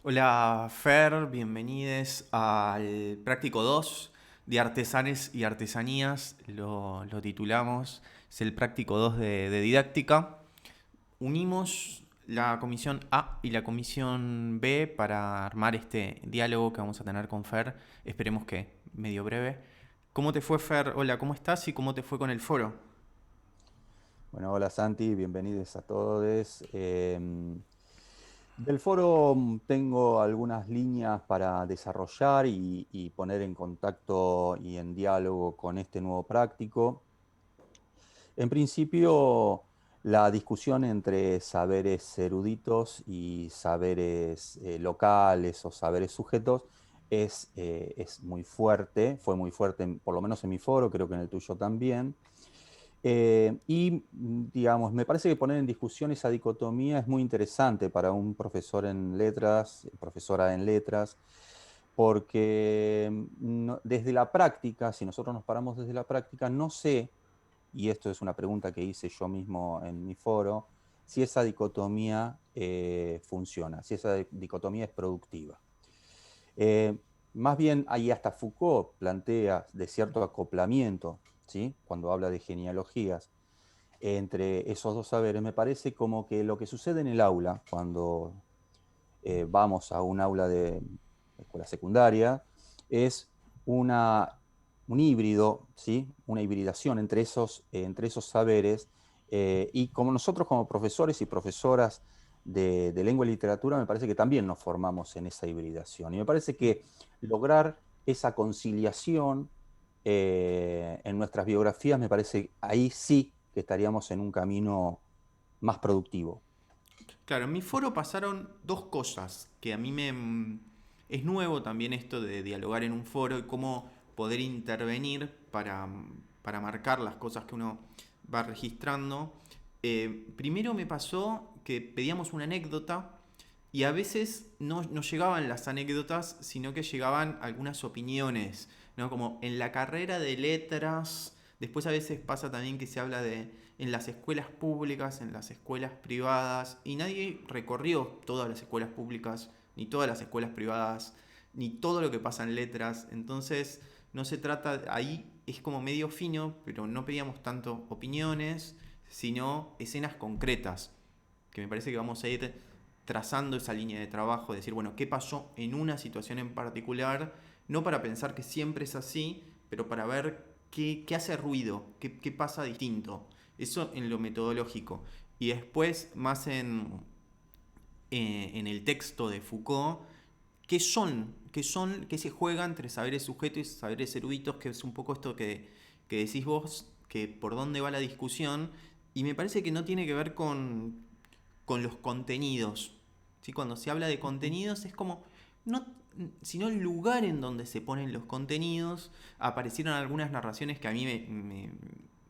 Hola Fer, bienvenidos al práctico 2 de Artesanes y Artesanías, lo titulamos, es el práctico 2 de didáctica. Unimos la comisión A y la comisión B para armar este diálogo que vamos a tener con Fer, esperemos que medio breve. ¿Cómo te fue Fer? Hola, ¿cómo estás y cómo te fue con el foro? Bueno, hola Santi, bienvenidos a todos. Del foro tengo algunas líneas para desarrollar y poner en contacto y en diálogo con este nuevo práctico. En principio, la discusión entre saberes eruditos y saberes locales o saberes sujetos es muy fuerte, fue muy fuerte, por lo menos en mi foro, creo que en el tuyo también. Digamos, me parece que poner en discusión esa dicotomía es muy interesante para un profesor en letras, profesora en letras, porque desde la práctica, si nosotros nos paramos desde la práctica, no sé, y esto es una pregunta que hice yo mismo en mi foro, si esa dicotomía funciona, si esa dicotomía es productiva. Eh, Más bien, ahí hasta Foucault plantea de cierto acoplamiento, ¿sí? Cuando habla de genealogías entre esos dos saberes, me parece como que lo que sucede en el aula, cuando vamos a un aula de escuela secundaria, es una, un híbrido, ¿sí? Una hibridación entre esos saberes, y como nosotros como profesores y profesoras de lengua y literatura, me parece que también nos formamos en esa hibridación. Y me parece que lograr esa conciliación en nuestras biografías, me parece ahí sí que estaríamos en un camino más productivo. Claro, en mi foro pasaron dos cosas que a mí es nuevo también esto de dialogar en un foro y cómo poder intervenir para marcar las cosas que uno va registrando. Primero me pasó que pedíamos una anécdota y a veces no llegaban las anécdotas, sino que llegaban algunas opiniones, ¿no? Como en la carrera de letras, después a veces pasa también que se habla de en las escuelas públicas, en las escuelas privadas, y nadie recorrió todas las escuelas públicas, ni todas las escuelas privadas, ni todo lo que pasa en letras, entonces no se trata, ahí es como medio fino, pero no pedíamos tanto opiniones, sino escenas concretas, que me parece que vamos a ir trazando esa línea de trabajo, decir, bueno, ¿qué pasó en una situación en particular? No para pensar que siempre es así, pero para ver qué hace ruido, qué pasa distinto. Eso en lo metodológico. Y después, más en el texto de Foucault, qué se juega entre saberes sujetos y saberes eruditos, que es un poco esto que decís vos, que por dónde va la discusión, y me parece que no tiene que ver con los contenidos. ¿Sí? Cuando se habla de Ujú. contenidos es como, no, sino el lugar en donde se ponen los contenidos. Aparecieron algunas narraciones que a mí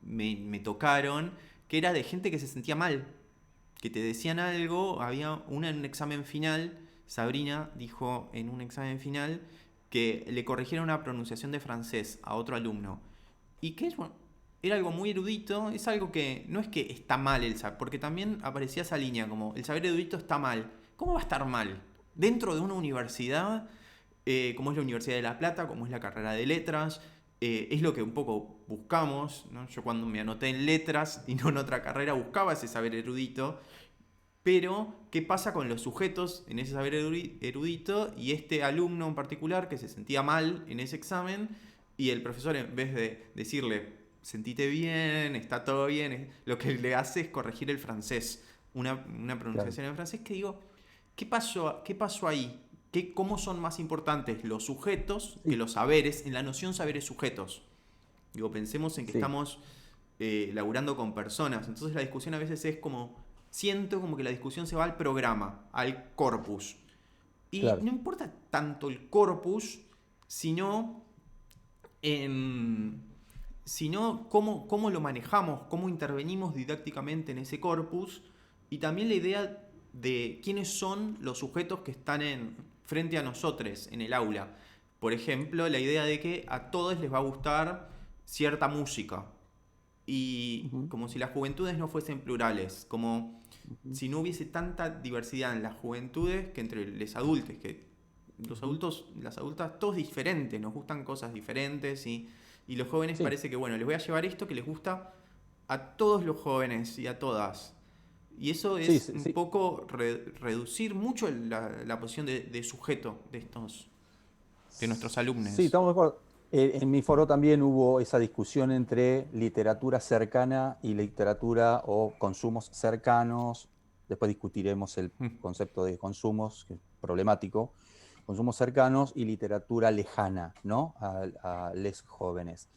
me tocaron, que era de gente que se sentía mal, que te decían algo, había una en un examen final, Sabrina dijo en un examen final que le corrigieron una pronunciación de francés a otro alumno. Y que bueno, era algo muy erudito, es algo que no es que está mal el saber, porque también aparecía esa línea como el saber erudito está mal. ¿Cómo va a estar mal? Dentro de una universidad, como es la Universidad de La Plata, como es la carrera de letras, es lo que un poco buscamos, ¿no? Yo cuando me anoté en letras y no en otra carrera buscaba ese saber erudito, pero ¿qué pasa con los sujetos en ese saber erudito y este alumno en particular que se sentía mal en ese examen y el profesor en vez de decirle sentite bien, está todo bien, lo que le hace es corregir el francés, una Claro. pronunciación en francés que digo, qué pasó ahí? ¿Cómo son más importantes los sujetos que Sí, los saberes en la noción saberes sujetos? Digo, pensemos en que sí, estamos laburando con personas. Entonces la discusión a veces es como, siento como que la discusión se va al programa, al corpus. Y claro. no importa tanto el corpus, sino en, sino cómo lo manejamos, cómo intervenimos didácticamente en ese corpus y también la idea de quiénes son los sujetos que están frente a nosotros en el aula. Por ejemplo, la idea de que a todos les va a gustar cierta música, y Ujú, como si las juventudes no fuesen plurales, como ujú, si no hubiese tanta diversidad en las juventudes que entre los adultos, que los ujú. adultos, las adultas, todos diferentes, nos gustan cosas diferentes y los jóvenes Sí, parece que, bueno, les voy a llevar esto que les gusta a todos los jóvenes y a todas. Y eso sí, es sí, un sí. poco reducir mucho la posición de sujeto de nuestros Sí, alumnos. estamos de acuerdo. En mi foro también hubo esa discusión entre literatura cercana y literatura o consumos cercanos. Después discutiremos el concepto de consumos, que es problemático. Consumos cercanos y literatura lejana, ¿no? A les jóvenes.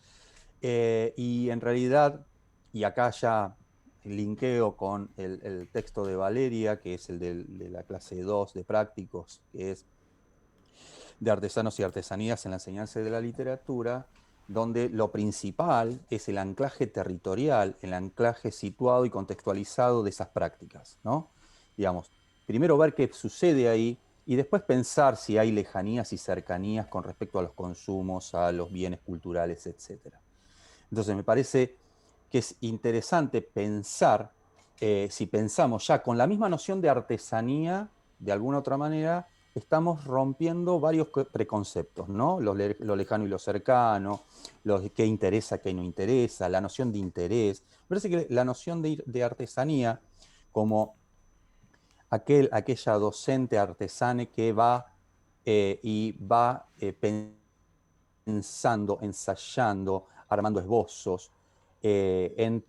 Y en realidad, y acá ya linkeo con el texto de Valeria, que es el de la clase 2 de prácticos, que es de artesanos y artesanías en la enseñanza de la literatura, donde lo principal es el anclaje territorial, el anclaje situado y contextualizado de esas prácticas, ¿no? Digamos, primero ver qué sucede ahí y después pensar si hay lejanías y cercanías con respecto a los consumos, a los bienes culturales, etc. Entonces me parece que es interesante pensar, si pensamos ya con la misma noción de artesanía, de alguna otra manera, estamos rompiendo varios preconceptos, ¿no? Lo lejano y lo cercano, lo qué interesa, qué no interesa, la noción de interés. Me parece que la noción de artesanía, como aquella docente artesana que va y va pensando, ensayando, armando esbozos en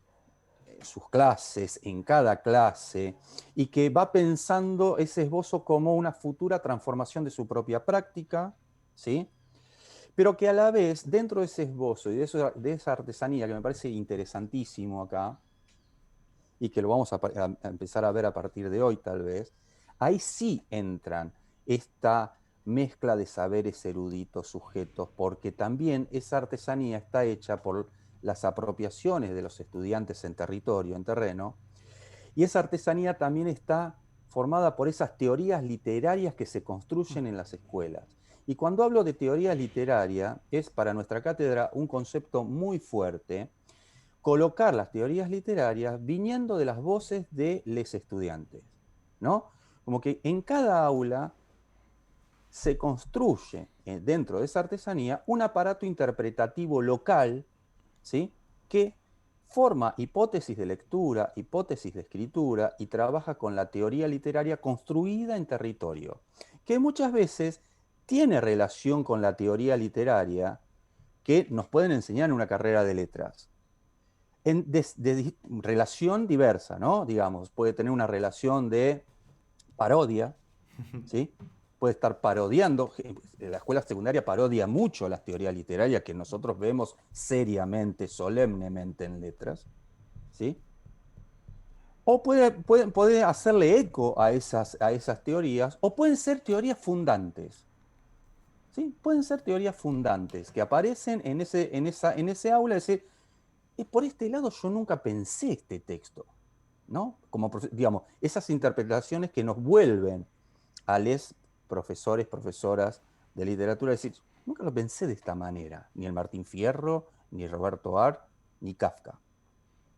sus clases, en cada clase, y que va pensando ese esbozo como una futura transformación de su propia práctica, ¿sí? Pero que a la vez, dentro de ese esbozo y de esa artesanía, que me parece interesantísimo acá, y que lo vamos a empezar a ver a partir de hoy tal vez, ahí sí entran esta mezcla de saberes eruditos, sujetos, porque también esa artesanía está hecha por las apropiaciones de los estudiantes en territorio, en terreno, y esa artesanía también está formada por esas teorías literarias que se construyen en las escuelas. Y cuando hablo de teoría literaria, es para nuestra cátedra un concepto muy fuerte, colocar las teorías literarias viniendo de las voces de los estudiantes, ¿no? Como que en cada aula se construye dentro de esa artesanía un aparato interpretativo local, ¿sí? Que forma hipótesis de lectura, hipótesis de escritura y trabaja con la teoría literaria construida en territorio, que muchas veces tiene relación con la teoría literaria que nos pueden enseñar en una carrera de letras de relación diversa, ¿no? Digamos, puede tener una relación de parodia, ¿sí? Puede estar parodiando, la escuela secundaria parodia mucho las teorías literarias que nosotros vemos seriamente, solemnemente en letras, ¿sí? O puede hacerle eco a esas teorías, o pueden ser teorías fundantes, ¿sí? Pueden ser teorías fundantes que aparecen en ese aula y decir, por este lado yo nunca pensé este texto, ¿no? Como, digamos, esas interpretaciones que nos vuelven a los profesores, profesoras de literatura, decir, nunca lo pensé de esta manera, ni el Martín Fierro, ni Roberto Art, ni Kafka.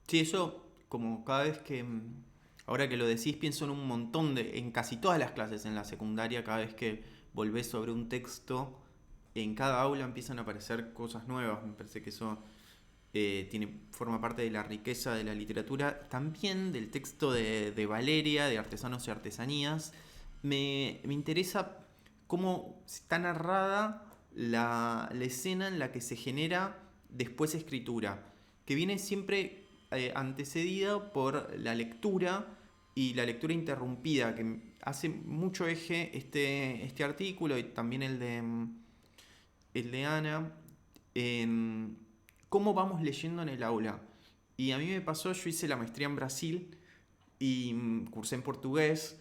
Sí, eso, como cada vez que, ahora que lo decís, pienso en un montón en casi todas las clases en la secundaria, cada vez que volvés sobre un texto, en cada aula empiezan a aparecer cosas nuevas. Me parece que eso forma parte de la riqueza de la literatura, también del texto de Valeria, de Artesanos y Artesanías. Me interesa cómo está narrada la escena en la que se genera después escritura, que viene siempre antecedida por la lectura y la lectura interrumpida, que hace mucho eje este artículo y también el de Ana, en cómo vamos leyendo en el aula. Y a mí me pasó, yo hice la maestría en Brasil y cursé en portugués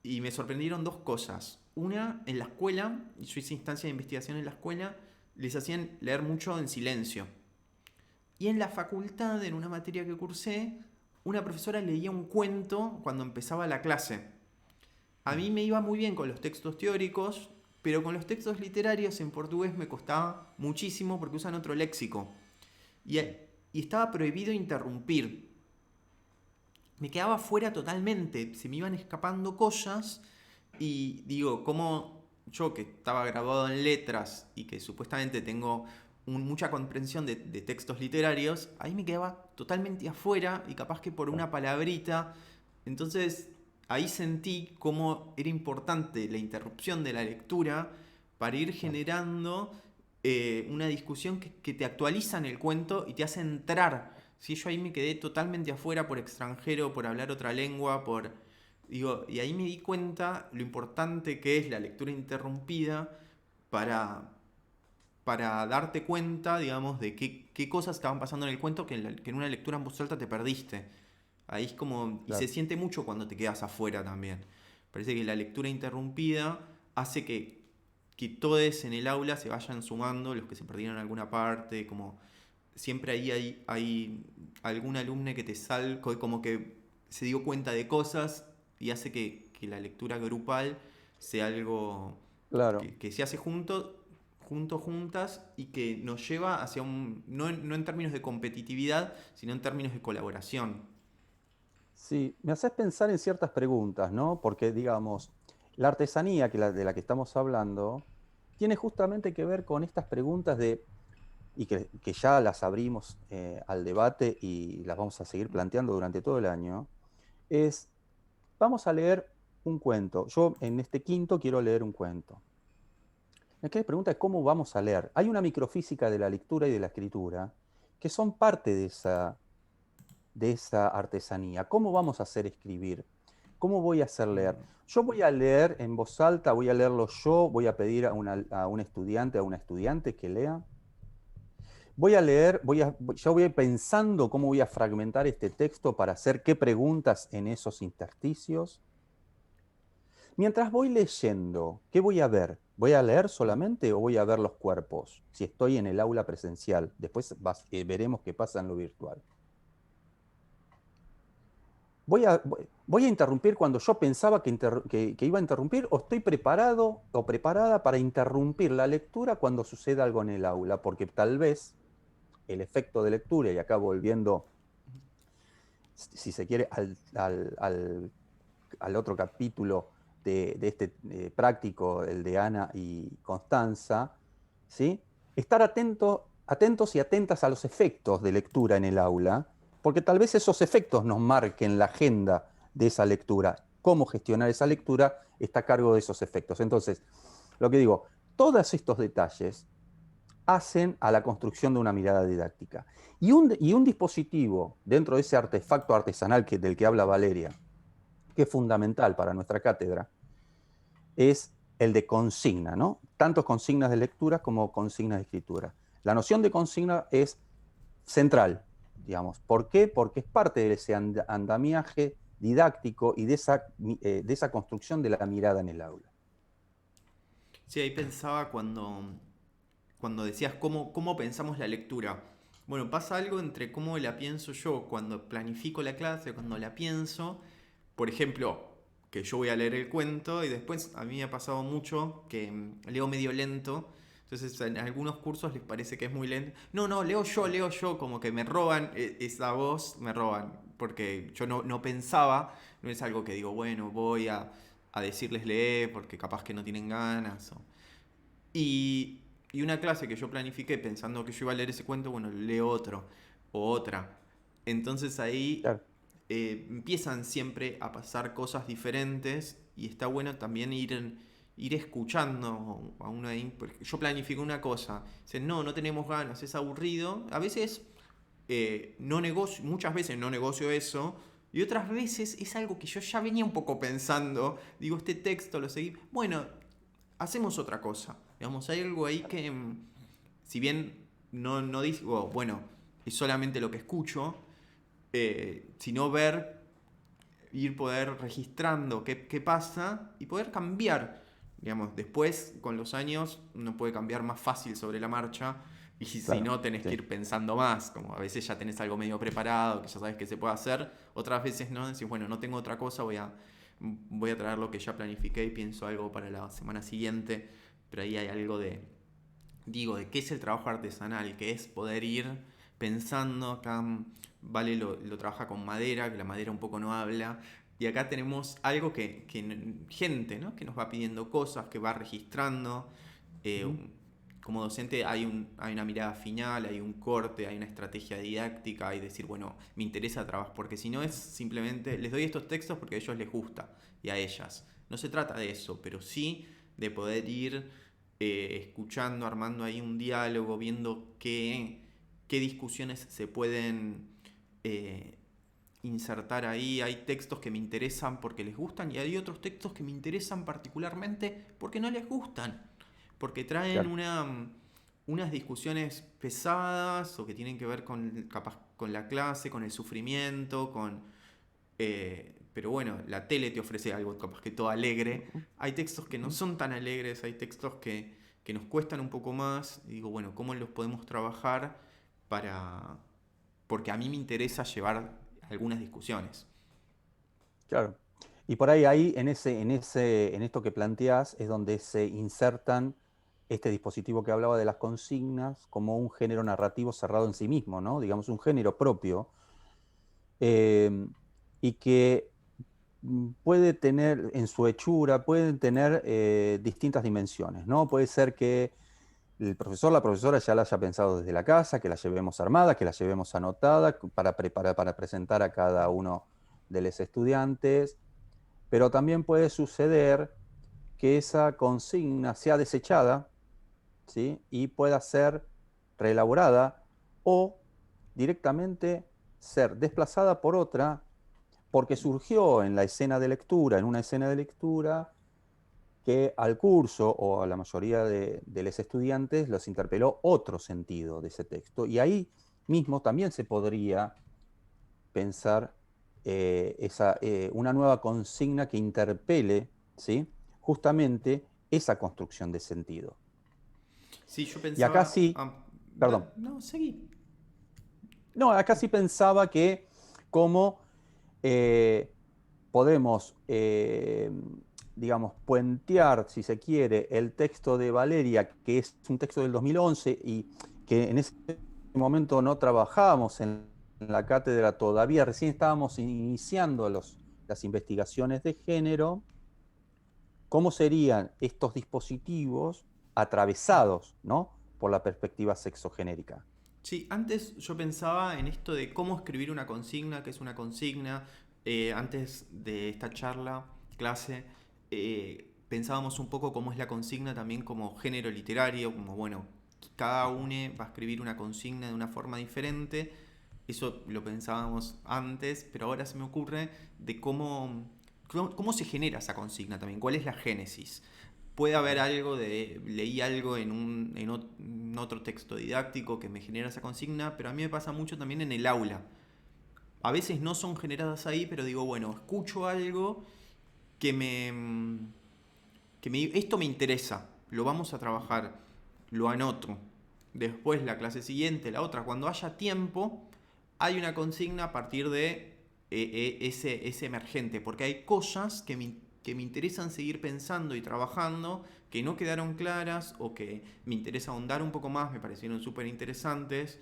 y me sorprendieron dos cosas. Una, en la escuela, yo hice instancia de investigación en la escuela, les hacían leer mucho en silencio. Y en la facultad, en una materia que cursé, una profesora leía un cuento cuando empezaba la clase. A mí me iba muy bien con los textos teóricos, pero con los textos literarios en portugués me costaba muchísimo porque usan otro léxico. Y, y estaba prohibido interrumpir. Me quedaba fuera totalmente, se me iban escapando cosas y digo, como yo que estaba grabado en letras y que supuestamente tengo mucha comprensión de textos literarios, ahí me quedaba totalmente afuera y capaz que por Claro, una palabrita. Entonces ahí sentí cómo era importante la interrupción de la lectura para ir claro. generando una discusión que te actualiza en el cuento y te hace entrar. Si yo ahí me quedé totalmente afuera por extranjero, por hablar otra lengua, por... Digo, y ahí me di cuenta lo importante que es la lectura interrumpida para, para darte cuenta, digamos, de qué cosas estaban pasando en el cuento que en una lectura en voz alta te perdiste. Ahí es como... Y se Claro. siente mucho cuando te quedas afuera también. Parece que la lectura interrumpida hace que todos en el aula se vayan sumando, los que se perdieron alguna parte, como siempre ahí hay algún alumno que te salga, como que se dio cuenta de cosas y hace que la lectura grupal sea algo Claro. que se hace juntas y que nos lleva hacia un, no en términos de competitividad, sino en términos de colaboración. Sí, me haces pensar en ciertas preguntas, ¿no? Porque, digamos, la artesanía de la que estamos hablando tiene justamente que ver con estas preguntas y que ya las abrimos al debate y las vamos a seguir planteando durante todo el año, es, vamos a leer un cuento. Yo en este quinto quiero leer un cuento. La pregunta es cómo vamos a leer. Hay una microfísica de la lectura y de la escritura que son parte de esa artesanía. ¿Cómo vamos a hacer escribir? ¿Cómo voy a hacer leer? Yo voy a leer en voz alta, voy a leerlo yo, voy a pedir a un estudiante, a una estudiante que lea. Voy a leer, yo voy pensando cómo voy a fragmentar este texto para hacer qué preguntas en esos intersticios. Mientras voy leyendo, ¿qué voy a ver? ¿Voy a leer solamente o voy a ver los cuerpos? Si estoy en el aula presencial, después veremos qué pasa en lo virtual. Voy a interrumpir cuando yo pensaba que iba a interrumpir o estoy preparado o preparada para interrumpir la lectura cuando suceda algo en el aula, porque tal vez el efecto de lectura, y acá volviendo, si se quiere, al otro capítulo de este práctico, el de Ana y Constanza, ¿sí? Estar atentos y atentas a los efectos de lectura en el aula, porque tal vez esos efectos nos marquen la agenda de esa lectura. Cómo gestionar esa lectura está a cargo de esos efectos. Entonces, lo que digo, todos estos detalles hacen a la construcción de una mirada didáctica. Y un dispositivo dentro de ese artefacto artesanal del que habla Valeria, que es fundamental para nuestra cátedra, es el de consigna, ¿no? Tanto consignas de lectura como consignas de escritura. La noción de consigna es central, digamos. ¿Por qué? Porque es parte de ese andamiaje didáctico y de esa construcción de la mirada en el aula. Sí, ahí pensaba cuando decías cómo pensamos la lectura. Bueno, pasa algo entre cómo la pienso yo cuando planifico la clase, cuando la pienso. Por ejemplo, que yo voy a leer el cuento y después a mí me ha pasado mucho que leo medio lento. Entonces en algunos cursos les parece que es muy lento. No, no, leo yo, como que me roban esa voz, me roban. Porque yo no pensaba, no es algo que digo, bueno, voy a decirles lee porque capaz que no tienen ganas. Y, y una clase que yo planifiqué pensando que yo iba a leer ese cuento, bueno, leo otro o otra. Entonces ahí Claro, empiezan siempre a pasar cosas diferentes y está bueno también ir escuchando a uno ahí. Porque yo planifico una cosa, dicen, no tenemos ganas, es aburrido. A veces no negocio, muchas veces no negocio eso. Y otras veces es algo que yo ya venía un poco pensando. Digo, este texto lo seguí. Bueno, hacemos otra cosa. Digamos, hay algo ahí que, si bien no digo, bueno, es solamente lo que escucho, sino ver, ir poder registrando qué pasa y poder cambiar. Digamos, después, con los años, uno puede cambiar más fácil sobre la marcha y si claro, no, tenés que sí, ir pensando más. Como a veces ya tenés algo medio preparado, que ya sabes que se puede hacer. Otras veces no, decís, bueno, no tengo otra cosa, voy a traer lo que ya planifiqué y pienso algo para la semana siguiente. Pero ahí hay algo de qué es el trabajo artesanal, que es poder ir pensando. Acá Vale lo trabaja con madera, que la madera un poco no habla. Y acá tenemos algo gente, ¿no? Que nos va pidiendo cosas, que va registrando. Eh, Ujú. Como docente hay una mirada final, hay un corte, hay una estrategia didáctica, hay decir, bueno, me interesa trabajar, porque si no es simplemente, les doy estos textos porque a ellos les gusta y a ellas. No se trata de eso, pero sí de poder ir escuchando, armando ahí un diálogo, viendo qué discusiones se pueden eh, insertar ahí. Hay textos que me interesan porque les gustan y hay otros textos que me interesan particularmente porque no les gustan. Porque traen Claro. unas discusiones pesadas o que tienen que ver con, capaz, con la clase, con el sufrimiento, pero bueno, la tele te ofrece algo capaz que todo alegre. Hay textos que no Ujú. son tan alegres, hay textos que nos cuestan un poco más. Y digo, bueno, ¿cómo los podemos trabajar para, porque a mí me interesa llevar algunas discusiones? Claro. Y por ahí en esto que planteás es donde se insertan este dispositivo que hablaba de las consignas como un género narrativo cerrado en sí mismo, ¿no? Digamos, un género propio, eh, y que puede tener en su hechura, pueden tener distintas dimensiones, ¿no? Puede ser que el profesor, la profesora ya la haya pensado desde la casa, que la llevemos armada, que la llevemos anotada para preparar, para presentar a cada uno de los estudiantes, pero también puede suceder que esa consigna sea desechada, ¿sí? Y pueda ser reelaborada o directamente ser desplazada por otra porque surgió en la escena de lectura, en una escena de lectura que al curso o a la mayoría de los estudiantes los interpeló otro sentido de ese texto. Y ahí mismo también se podría pensar una nueva consigna que interpele, ¿sí? Justamente esa construcción de sentido. Sí, yo Y acá pensaba... sí, perdón, no, seguí. no, acá sí pensaba que como eh, podemos, digamos, puentear, si se quiere, el texto de Valeria, que es un texto del 2011 y que en ese momento no trabajábamos en la cátedra todavía, recién estábamos iniciando las investigaciones de género, ¿cómo serían estos dispositivos atravesados, ¿no? Por la perspectiva sexogenérica? Sí, antes yo pensaba en esto de cómo escribir una consigna, qué es una consigna. Antes de esta charla, clase, pensábamos un poco cómo es la consigna también como género literario, como bueno, cada uno va a escribir una consigna de una forma diferente. Eso lo pensábamos antes, pero ahora se me ocurre de cómo se genera esa consigna también, cuál es la génesis. Puede haber algo leí algo en otro texto didáctico que me genera esa consigna, pero a mí me pasa mucho también en el aula. A veces no son generadas ahí, pero digo, bueno, escucho algo que esto me interesa, lo vamos a trabajar, lo anoto. Después la clase siguiente, la otra, cuando haya tiempo, hay una consigna a partir de ese emergente, porque hay cosas que me interesan seguir pensando y trabajando, que no quedaron claras o que me interesa ahondar un poco más, me parecieron súper interesantes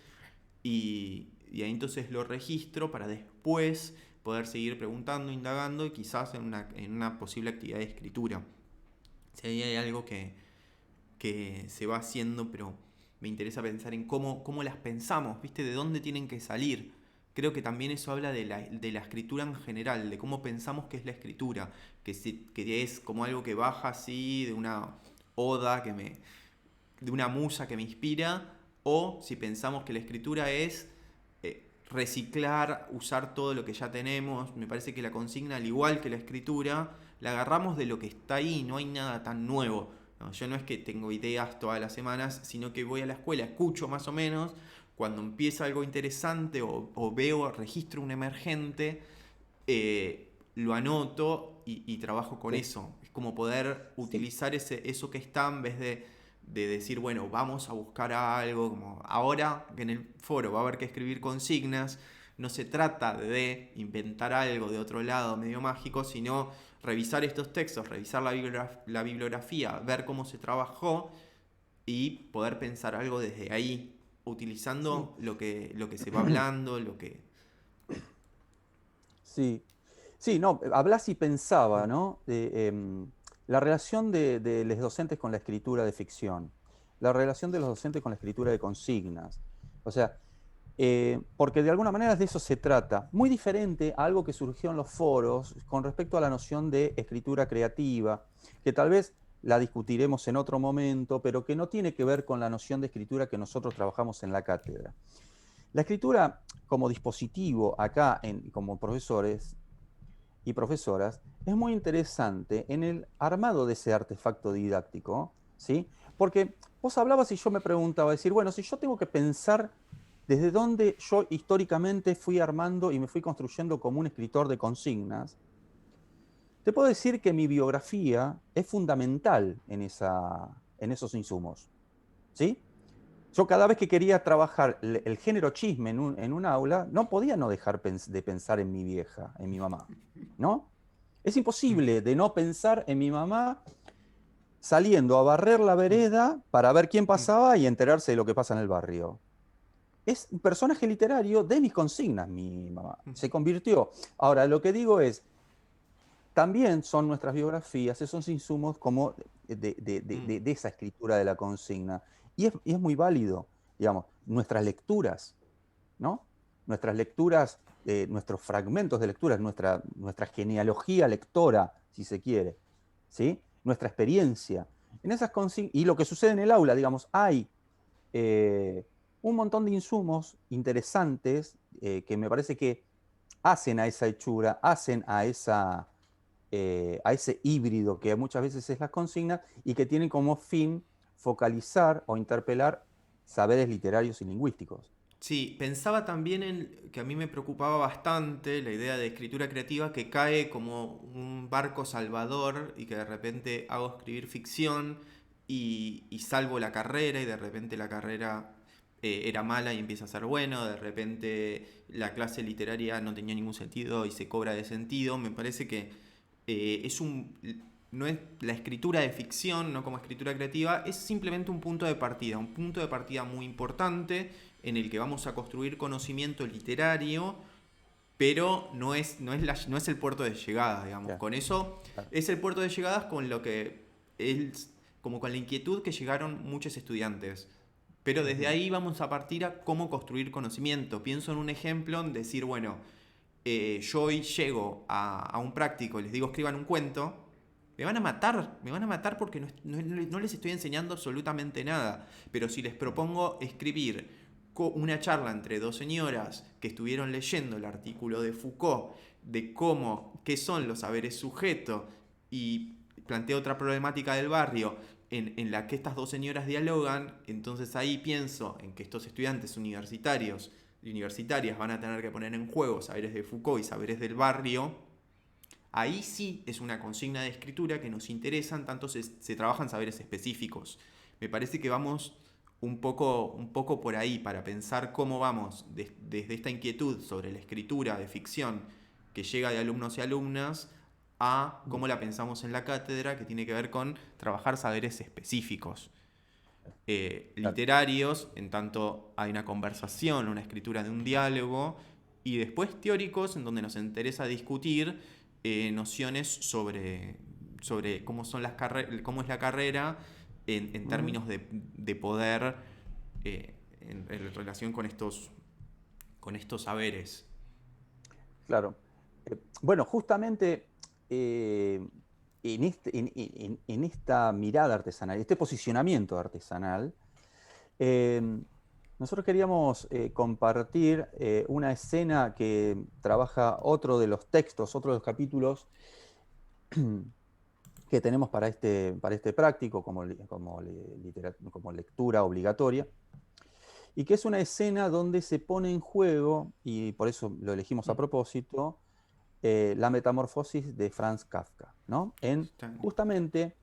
y ahí entonces lo registro para después poder seguir preguntando, indagando y quizás en una posible actividad de escritura. Si ahí hay algo que se va haciendo, pero me interesa pensar en cómo las pensamos, ¿viste? De dónde tienen que salir. Creo que también eso habla de la escritura en general, de cómo pensamos que es la escritura, que es como algo que baja así, de una oda, de una musa que me inspira, o si pensamos que la escritura es reciclar, usar todo lo que ya tenemos. Me parece que la consigna, al igual que la escritura, la agarramos de lo que está ahí, no hay nada tan nuevo. No, yo no es que tengo ideas todas las semanas, sino que voy a la escuela, escucho más o menos, cuando empieza algo interesante o veo, registro un emergente, lo anoto y trabajo con Sí, eso. Es como poder sí, utilizar eso que está en vez de decir, bueno, vamos a buscar algo. Como ahora que en el foro va a haber que escribir consignas, no se trata de inventar algo de otro lado medio mágico, sino revisar estos textos, revisar la bibliografía, ver cómo se trabajó y poder pensar algo desde ahí. Sí, utilizando lo que se va hablando, lo que... sí. Sí, no, hablas y pensaba, Mm, ¿no? La relación de los docentes con la escritura de ficción, la relación de los docentes con la escritura de consignas. O sea, porque de alguna manera de eso se trata. Muy diferente a algo que surgió en los foros con respecto a la noción de escritura creativa, que tal vez la discutiremos en otro momento, pero que no tiene que ver con la noción de escritura que nosotros trabajamos en la cátedra. La escritura como dispositivo acá, como profesores y profesoras, es muy interesante en el armado de ese artefacto didáctico, ¿sí? Porque vos hablabas y yo me preguntaba, decir, bueno, si yo tengo que pensar desde dónde yo históricamente fui armando y me fui construyendo como un escritor de consignas, te puedo decir que mi biografía es fundamental en esos insumos, ¿sí? Yo cada vez que quería trabajar el género chisme en un aula, no podía no dejar de pensar en mi vieja, en mi mamá, ¿no? Es mm, imposible de no pensar en mi mamá saliendo a barrer la mm, vereda para ver quién mm, pasaba y enterarse de lo que pasa en el barrio. Es un personaje literario de mis consignas, mi mamá. mm, Se convirtió. Ahora, lo que digo es, también son nuestras biografías, esos insumos como mm. de esa escritura de la consigna. Y es muy válido, digamos, nuestras lecturas, ¿no? Nuestras lecturas, nuestros fragmentos de lecturas, nuestra genealogía lectora, si se quiere, ¿sí? Nuestra experiencia. En esas y lo que sucede en el aula, digamos, hay eh, un montón de insumos interesantes que me parece que hacen a esa hechura, hacen a ese híbrido que muchas veces es la consigna y que tienen como fin focalizar o interpelar saberes literarios y lingüísticos. Sí, pensaba también en que a mí me preocupaba bastante la idea de escritura creativa que cae como un barco salvador y que de repente hago escribir ficción y salvo la carrera y de repente la carrera era mala y empieza a ser bueno, de repente la clase literaria no tenía ningún sentido y se cobra de sentido. Me parece que es un... No es la escritura de ficción, no como escritura creativa, es simplemente un punto de partida muy importante en el que vamos a construir conocimiento literario, pero no es el puerto de llegada, digamos. Claro, Con eso claro. es el puerto de llegadas con lo que es como con la inquietud que llegaron muchos estudiantes. Pero desde Ujú. ahí vamos a partir a cómo construir conocimiento. Pienso en un ejemplo, en decir, bueno, yo hoy llego a un práctico y les digo escriban un cuento, me van a matar porque no les estoy enseñando absolutamente nada. Pero si les propongo escribir una charla entre dos señoras que estuvieron leyendo el artículo de Foucault de qué son los saberes sujeto y planteo otra problemática del barrio en la que estas dos señoras dialogan, entonces ahí pienso en que estos estudiantes universitarios y universitarias van a tener que poner en juego saberes de Foucault y saberes del barrio. Ahí sí es una consigna de escritura que nos interesan, tanto se trabajan saberes específicos. Me parece que vamos un poco por ahí para pensar cómo vamos desde esta inquietud sobre la escritura de ficción que llega de alumnos y alumnas a cómo la pensamos en la cátedra, que tiene que ver con trabajar saberes específicos, Claro. literarios, en tanto hay una conversación, una escritura de un diálogo, y después teóricos, en donde nos interesa discutir nociones sobre cómo, cómo es la carrera en Ujú. términos de poder en relación con estos saberes. Claro. Bueno, justamente en esta mirada artesanal, este posicionamiento artesanal, eh, nosotros queríamos compartir una escena que trabaja otro de los textos, otro de los capítulos que tenemos para este práctico como lectura obligatoria, y que es una escena donde se pone en juego, y por eso lo elegimos a propósito, la metamorfosis de Franz Kafka, ¿no? En justamente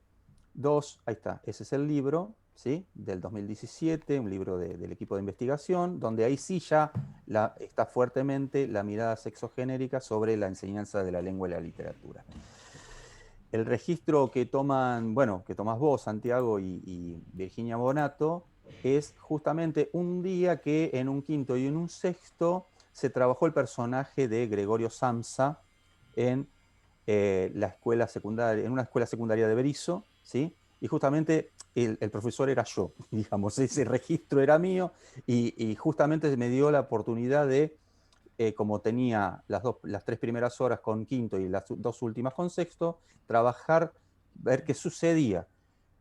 ahí está, ese es el libro, ¿sí? Del 2017, un libro del equipo de investigación, donde ahí sí ya está fuertemente la mirada sexogenérica sobre la enseñanza de la lengua y la literatura. El registro que toman, bueno, que tomás vos, Santiago y Virginia Bonato, es justamente un día que en un quinto y en un sexto se trabajó el personaje de Gregorio Samsa en la escuela secundaria, en una escuela secundaria de Berisso, ¿sí? Y justamente el profesor era yo, digamos, ese registro era mío y justamente me dio la oportunidad de, como tenía las 3 primeras horas con quinto y las 2 últimas con sexto, trabajar, ver qué sucedía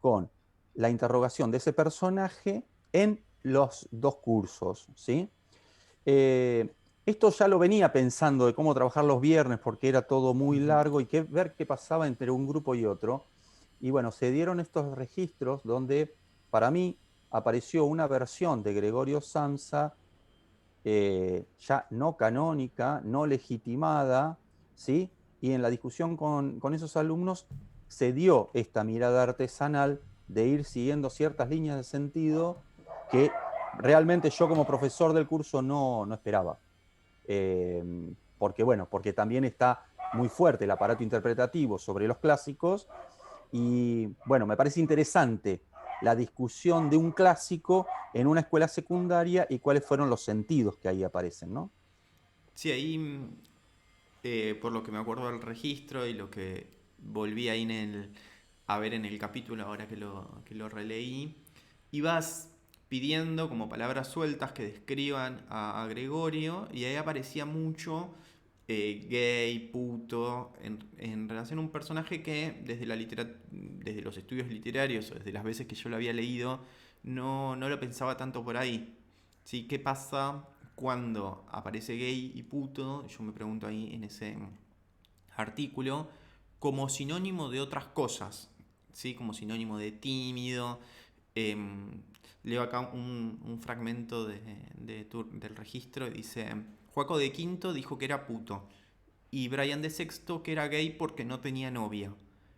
con la interrogación de ese personaje en los 2 cursos, ¿sí? Eh, Esto ya lo venía pensando de cómo trabajar los viernes porque era todo muy Ujú. largo y ver qué pasaba entre un grupo y otro. Y bueno, se dieron estos registros donde para mí apareció una versión de Gregorio Samsa ya no canónica, no legitimada, ¿sí? Y en la discusión con esos alumnos se dio esta mirada artesanal de ir siguiendo ciertas líneas de sentido que realmente yo como profesor del curso no esperaba. Eh, Porque, bueno, porque también está muy fuerte el aparato interpretativo sobre los clásicos y, bueno, me parece interesante la discusión de un clásico en una escuela secundaria y cuáles fueron los sentidos que ahí aparecen, ¿no? Sí, ahí, por lo que me acuerdo del registro y lo que volví ahí a ver en el capítulo ahora que lo releí, ibas pidiendo como palabras sueltas que describan a Gregorio y ahí aparecía mucho gay, puto, en relación a un personaje que desde los estudios literarios o desde las veces que yo lo había leído no lo pensaba tanto por ahí. ¿Sí? ¿Qué pasa cuando aparece gay y puto? Yo me pregunto ahí en ese artículo, como sinónimo de otras cosas, ¿sí? Como sinónimo de tímido. Leo acá un fragmento del registro y dice: Joaco de Quinto dijo que era puto y Brian de Sexto que era gay porque no tenía novia.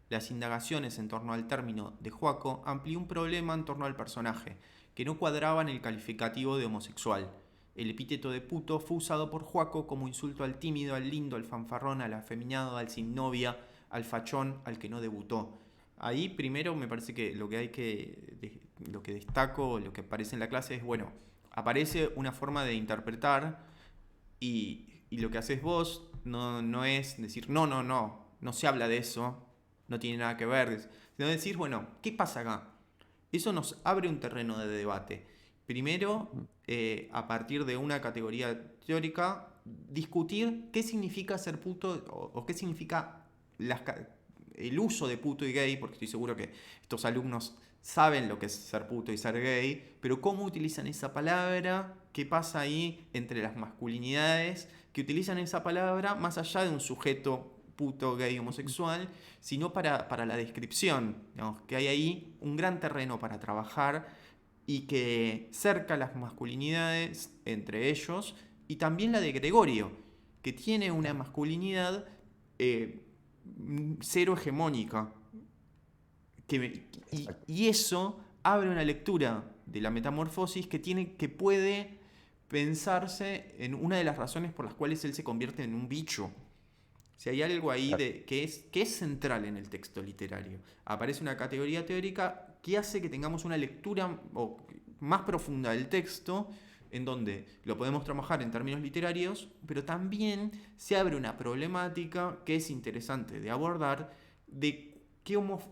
Las indagaciones en torno al término de Joaco amplió un problema en torno al personaje, que no cuadraba en el calificativo de homosexual. El epíteto de puto fue usado por Joaco como insulto al tímido, al lindo, al fanfarrón, al afeminado, al sin novia, al fachón, al que no debutó. Ahí primero me parece que lo que destaco, lo que aparece en la clase es, bueno, aparece una forma de interpretar y lo que haces vos no es decir, no se habla de eso, no tiene nada que ver, sino decir, bueno, ¿qué pasa acá? Eso nos abre un terreno de debate. Primero, a partir de una categoría teórica, discutir qué significa ser puto o qué significa las, el uso de puto y gay, porque estoy seguro que estos alumnos saben lo que es ser puto y ser gay, pero cómo utilizan esa palabra, qué pasa ahí entre las masculinidades que utilizan esa palabra más allá de un sujeto puto, gay, homosexual, sino para la descripción. Digamos, que hay ahí un gran terreno para trabajar y que cerca las masculinidades entre ellos y también la de Gregorio, que tiene una masculinidad eh, cero hegemónica. Exacto. Y eso abre una lectura de la metamorfosis que puede pensarse en una de las razones por las cuales él se convierte en un bicho. Si hay algo ahí que es central en el texto literario. Aparece una categoría teórica que hace que tengamos una lectura más profunda del texto, en donde lo podemos trabajar en términos literarios, pero también se abre una problemática que es interesante de abordar de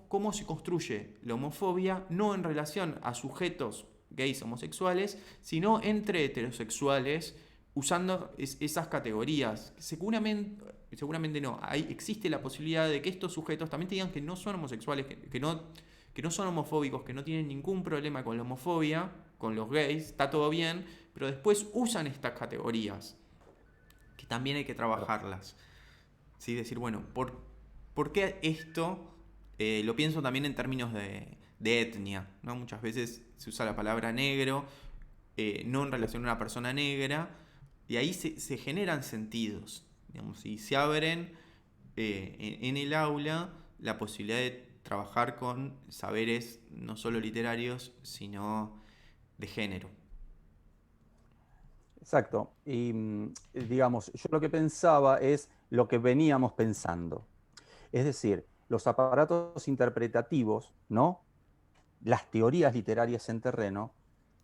cómo se construye la homofobia, no en relación a sujetos gays homosexuales, sino entre heterosexuales, usando esas categorías. Seguramente no, existe la posibilidad de que estos sujetos también te digan que no son homosexuales, que no son homofóbicos, que no tienen ningún problema con la homofobia, con los gays, está todo bien, pero después usan estas categorías, que también hay que Claro. trabajarlas. ¿Sí? Decir, bueno, ¿por qué esto? Lo pienso también en términos de etnia, ¿no? Muchas veces se usa la palabra negro, no en relación a una persona negra, y ahí se generan sentidos, digamos, y se abren en el aula la posibilidad de trabajar con saberes no solo literarios, sino de género. Exacto. Y digamos, yo lo que pensaba es lo que veníamos pensando. Es decir, los aparatos interpretativos, ¿no? Las teorías literarias en terreno,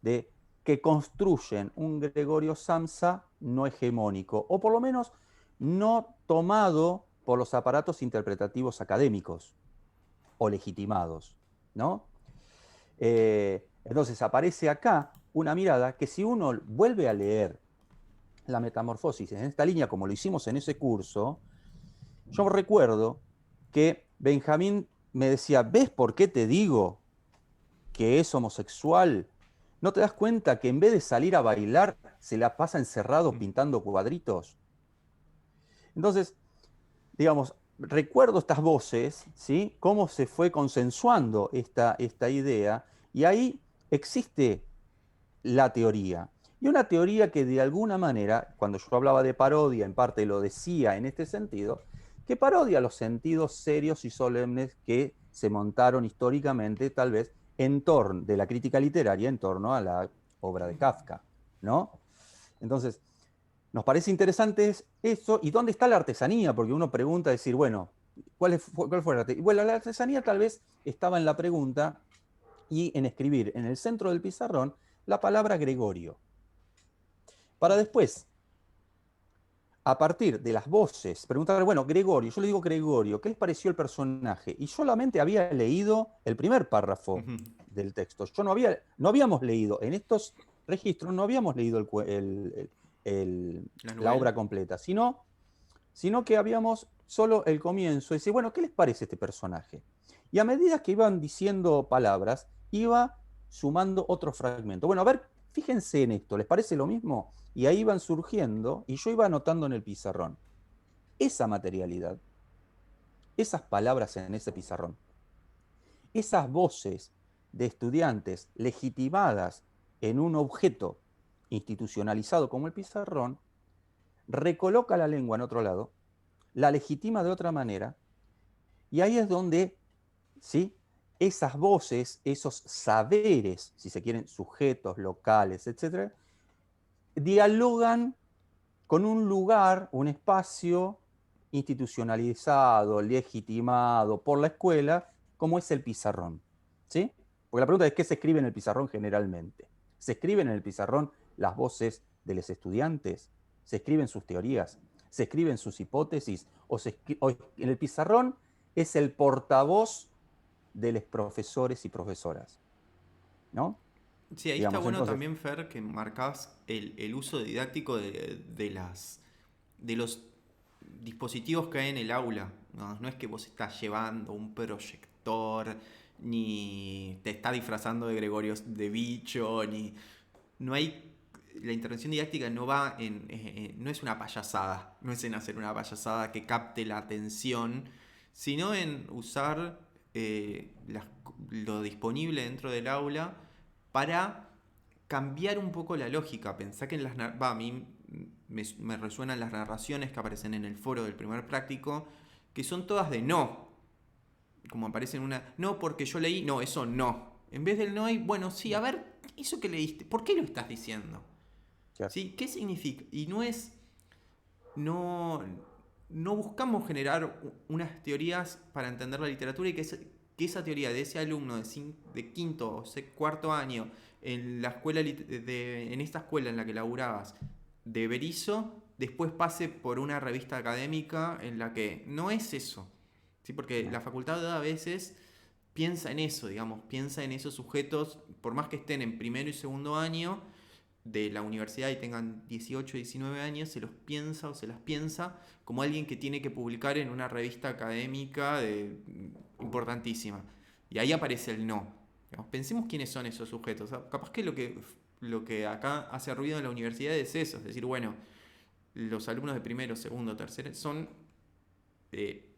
de que construyen un Gregorio Samsa no hegemónico, o por lo menos no tomado por los aparatos interpretativos académicos o legitimados, ¿no? Entonces aparece acá una mirada que si uno vuelve a leer la Metamorfosis en esta línea, como lo hicimos en ese curso, yo recuerdo que Benjamín me decía, ¿ves por qué te digo que es homosexual? ¿No te das cuenta que en vez de salir a bailar, se la pasa encerrado pintando cuadritos? Entonces, digamos, recuerdo estas voces, ¿sí? Cómo se fue consensuando esta idea, y ahí existe la teoría. Y una teoría que de alguna manera, cuando yo hablaba de parodia, en parte lo decía en este sentido, que parodia los sentidos serios y solemnes que se montaron históricamente, tal vez, en torno de la crítica literaria, en torno a la obra de Kafka, ¿no? Entonces, nos parece interesante eso, y dónde está la artesanía, porque uno pregunta, decir, bueno, ¿cuál fue la artesanía? Bueno, la artesanía tal vez estaba en la pregunta y en escribir en el centro del pizarrón la palabra Gregorio, para después, a partir de las voces, preguntar, bueno, Gregorio, yo le digo Gregorio, ¿qué les pareció el personaje? Y solamente había leído el primer párrafo del texto. Yo no habíamos leído, en estos registros no habíamos leído La la novela. obra completa, sino que habíamos solo el comienzo. Y decir, bueno, ¿qué les parece este personaje? Y a medida que iban diciendo palabras, iba sumando otro fragmento. Bueno, a ver, fíjense en esto, ¿les parece lo mismo? Y ahí iban surgiendo, y yo iba anotando en el pizarrón esa materialidad, esas palabras en ese pizarrón, esas voces de estudiantes legitimadas en un objeto institucionalizado como el pizarrón, recoloca la lengua en otro lado, la legitima de otra manera, y ahí es donde, ¿sí?, esas voces, esos saberes, si se quieren, sujetos, locales, etcétera, dialogan con un lugar, un espacio institucionalizado, legitimado por la escuela, como es el pizarrón, ¿sí? Porque la pregunta es, ¿qué se escribe en el pizarrón generalmente? ¿Se escriben en el pizarrón las voces de los estudiantes? ¿Se escriben sus teorías? ¿Se escriben sus hipótesis? ¿O en el pizarrón es el portavoz de los profesores y profesoras? ¿No? Sí, ahí está Digamos, bueno entonces, también, Fer, que marcabas el uso didáctico de los dispositivos que hay en el aula. No, no es que vos estás llevando un proyector, ni te estás disfrazando de Gregorio de bicho, ni. No hay. La intervención didáctica no va no es una payasada, no es en hacer una payasada que capte la atención, sino en usar lo disponible dentro del aula para cambiar un poco la lógica. Pensá que a mí me resuenan las narraciones que aparecen en el foro del primer práctico, que son todas de no. Como aparece en una, no porque yo leí, no, eso no. En vez del no hay, bueno, sí, a ver, eso que leíste, ¿por qué lo estás diciendo? claro. ¿Sí? ¿Qué significa? Y no es, no, no buscamos generar unas teorías para entender la literatura y que esa teoría de ese alumno de quinto o cuarto año en la escuela en esta escuela en la que laburabas de Berizo después pase por una revista académica en la que no es eso. ¿Sí? Porque No. la facultad a veces piensa en eso, digamos, piensa en esos sujetos, por más que estén en primero y segundo año de la universidad y tengan 18, 19 años, se los piensa o se las piensa como alguien que tiene que publicar en una revista académica importantísima. Y ahí aparece el no. Digamos, pensemos quiénes son esos sujetos. Capaz que lo que acá hace ruido en la universidad es eso, es decir, bueno, los alumnos de primero, segundo, tercer son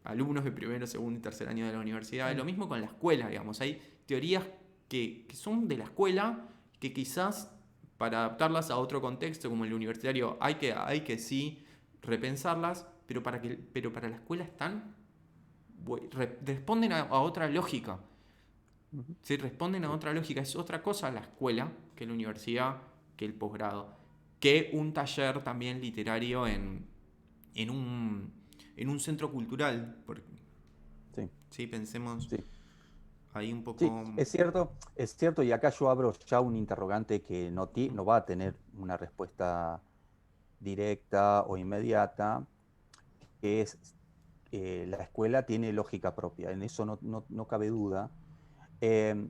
alumnos de primero, segundo y tercer año de la universidad. Lo mismo con la escuela, digamos. Hay teorías que son de la escuela que quizás para adaptarlas a otro contexto como el universitario hay que sí repensarlas, pero para la escuela están responden a otra lógica. Ujú. ¿Sí? Responden a Sí. otra lógica. Es otra cosa la escuela que la universidad, que el posgrado, que un taller también literario en un centro cultural. Sí. Sí, pensemos Sí. Ahí un poco... Sí, es cierto, y acá yo abro ya un interrogante que no va a tener una respuesta directa o inmediata, que es, la escuela tiene lógica propia, en eso no cabe duda. Eh,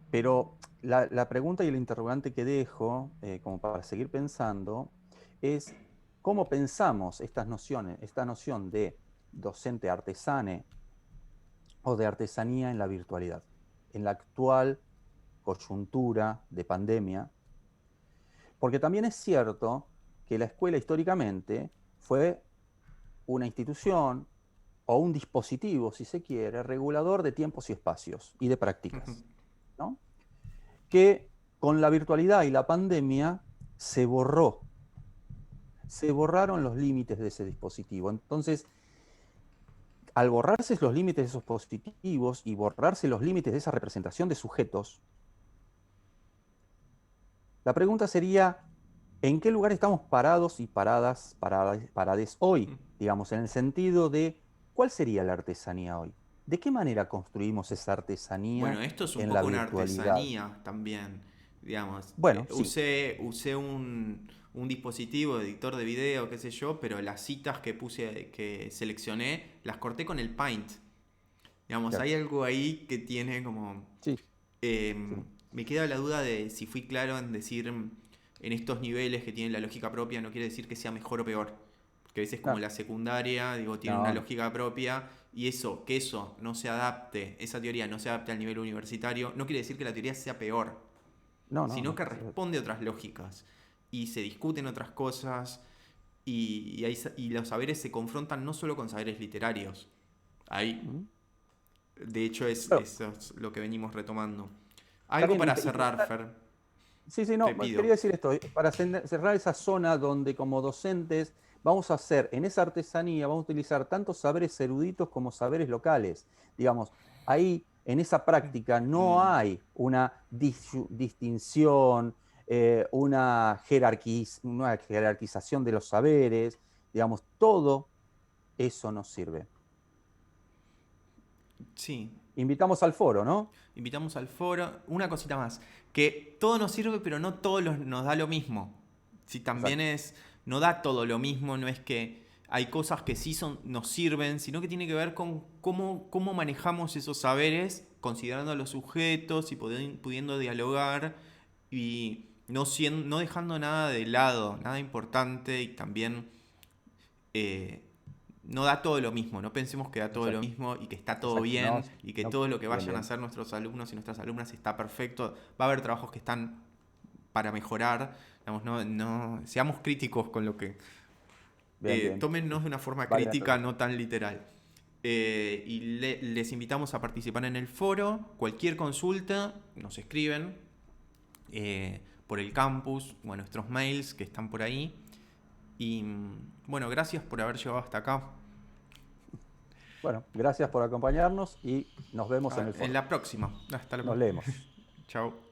pero la pregunta y el interrogante que dejo, como para seguir pensando, es cómo pensamos estas nociones, esta noción de docente artesane o de artesanía en la virtualidad, en la actual coyuntura de pandemia, porque también es cierto que la escuela históricamente fue una institución o un dispositivo, si se quiere, regulador de tiempos y espacios y de prácticas, ¿no? Que con la virtualidad y la pandemia se borraron los límites de ese dispositivo. Entonces, al borrarse los límites de esos dispositivos y borrarse los límites de esa representación de sujetos, la pregunta sería, ¿en qué lugar estamos parados y parades hoy? Digamos, en el sentido de, ¿cuál sería la artesanía hoy? ¿De qué manera construimos esa artesanía Bueno, esto es un en la poco una virtualidad? artesanía también, digamos. Bueno, sí, Usé un dispositivo, editor de video, qué sé yo, pero las citas que puse, que seleccioné, las corté con el Paint. Digamos, claro, hay algo ahí que tiene como... sí, eh, sí, me queda la duda de si fui claro en decir en estos niveles que tienen la lógica propia, no quiere decir que sea mejor o peor. Porque a veces como no, la secundaria, digo, tiene una no, no, lógica propia y que eso no se adapte, esa teoría no se adapte al nivel universitario, no quiere decir que la teoría sea peor, no, no, sino no. que responde a otras lógicas y se discuten otras cosas y los saberes se confrontan no solo con saberes literarios. Ahí, ¿Mm? de hecho, Claro, eso es lo que venimos retomando. está Algo bien, para cerrar, Fer, sí, sí, te no, pido. quería decir esto, para cerrar esa zona donde como docentes vamos a hacer, en esa artesanía, vamos a utilizar tanto saberes eruditos como saberes locales. Digamos, ahí en esa práctica no Mm, hay una distinción, una jerarquización de los saberes, digamos, todo eso nos sirve. sí, Invitamos al foro, ¿no? invitamos al foro. Una cosita más, que todo nos sirve, pero no todo nos da lo mismo. Si también Exacto. no da todo lo mismo, no es que hay cosas que sí nos sirven, sino que tiene que ver con cómo manejamos esos saberes, considerando a los sujetos y pudiendo dialogar y no dejando nada de lado, nada importante y también eh, no da todo lo mismo, no pensemos que da todo lo Exacto, mismo y que está todo exacto. No, bien y que no, todo lo que bien, vayan a bien. hacer nuestros alumnos y nuestras alumnas está perfecto. Va a haber trabajos que están para mejorar, digamos, seamos críticos con lo que... Bien, bien. tómennos de una forma Vale la crítica, aclaración. no tan literal. Y les invitamos a participar en el foro. Cualquier consulta, nos escriben por el campus o a nuestros mails que están por ahí. Y bueno, gracias por haber llegado hasta acá. Bueno, gracias por acompañarnos y nos vemos en el En foro. la próxima. Hasta Nos luego. leemos. Chao.